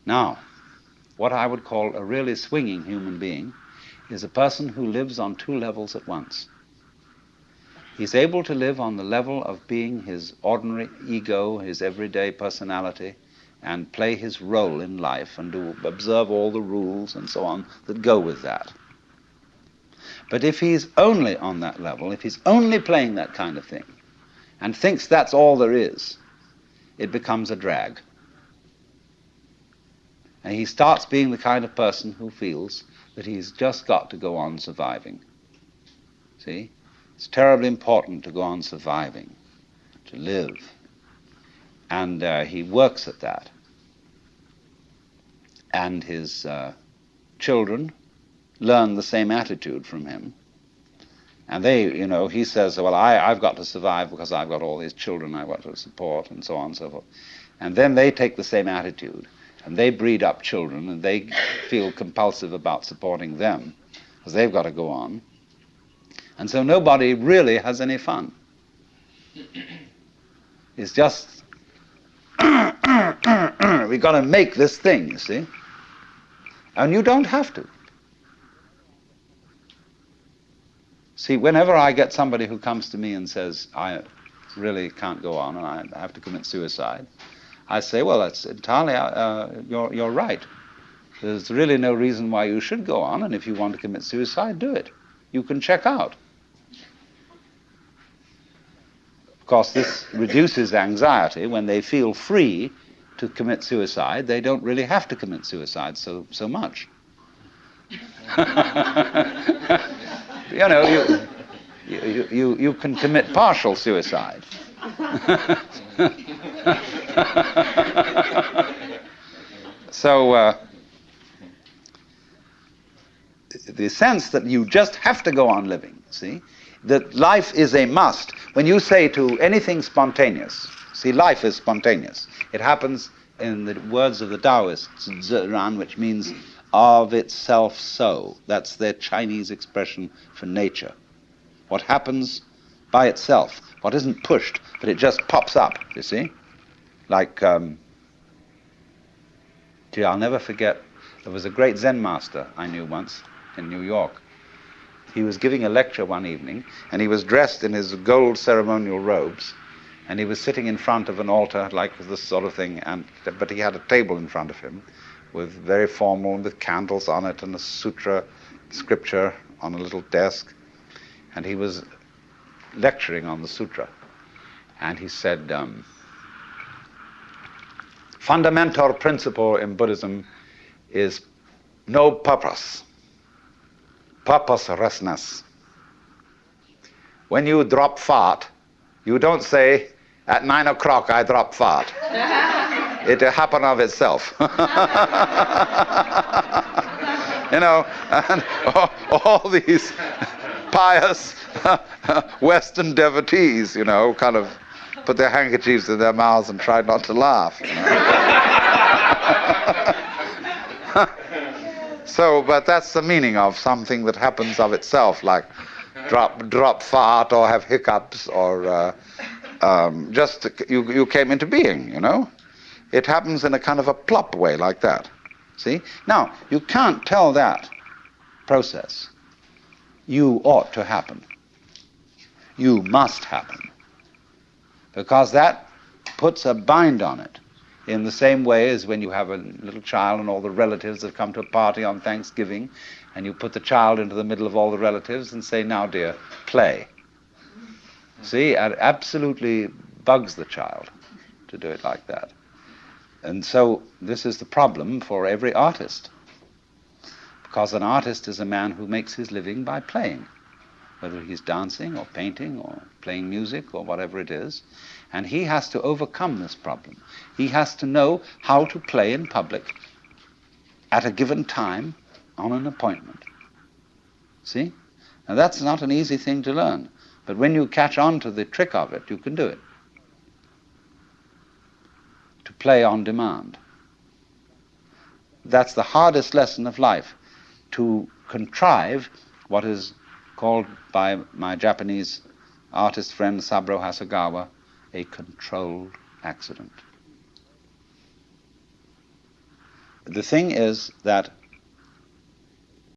Now, what I would call a really swinging human being is a person who lives on two levels at once. He's able to live on the level of being his ordinary ego, his everyday personality, and play his role in life and observe all the rules and so on that go with that. But if he's only on that level, if he's only playing that kind of thing, and thinks that's all there is, it becomes a drag. And he starts being the kind of person who feels that he's just got to go on surviving. See? It's terribly important to go on surviving, to live. And he works at that. And his children learn the same attitude from him. And they, he says, well, I've got to survive because I've got all these children I've got to support, and so on and so forth. And then they take the same attitude, and they breed up children, and they feel compulsive about supporting them, because they've got to go on. And so nobody really has any fun. It's just, we've got to make this thing, you see? And you don't have to. See, whenever I get somebody who comes to me and says, I really can't go on and I have to commit suicide, I say, well, that's entirely, you're right. There's really no reason why you should go on, and if you want to commit suicide, do it. You can check out. Of course, this reduces anxiety. When they feel free to commit suicide, they don't really have to commit suicide so much. You can commit partial suicide. So the sense that you just have to go on living, see, that life is a must. When you say to anything spontaneous, see, life is spontaneous. It happens, in the words of the Taoists, Ziran, which means of itself so. That's their Chinese expression for nature. What happens by itself, what isn't pushed, but it just pops up, you see? Like, I'll never forget, there was a great Zen master I knew once in New York. He was giving a lecture one evening, and he was dressed in his gold ceremonial robes, and he was sitting in front of an altar like this sort of thing, but he had a table in front of him with very formal, with candles on it and a sutra scripture on a little desk, and he was lecturing on the sutra. And he said, fundamental principle in Buddhism is no purpose, purposelessness. When you drop fart, you don't say, at 9 o'clock I drop fart. It happened of itself. And all these pious Western devotees, kind of put their handkerchiefs in their mouths and tried not to laugh. So, but that's the meaning of something that happens of itself, like drop fart or have hiccups or just you came into being, It happens in a kind of a plop way like that. See? Now, you can't tell that process, you ought to happen. You must happen. Because that puts a bind on it. In the same way as when you have a little child and all the relatives have come to a party on Thanksgiving, and you put the child into the middle of all the relatives and say, now dear, play. See, it absolutely bugs the child to do it like that. And so this is the problem for every artist. Because an artist is a man who makes his living by playing, whether he's dancing or painting or playing music or whatever it is. And he has to overcome this problem. He has to know how to play in public at a given time on an appointment. See? Now that's not an easy thing to learn. But when you catch on to the trick of it, you can do it. To play on demand. That's the hardest lesson of life. To contrive what is called by my Japanese artist friend Saburo Hasegawa a controlled accident. the thing is that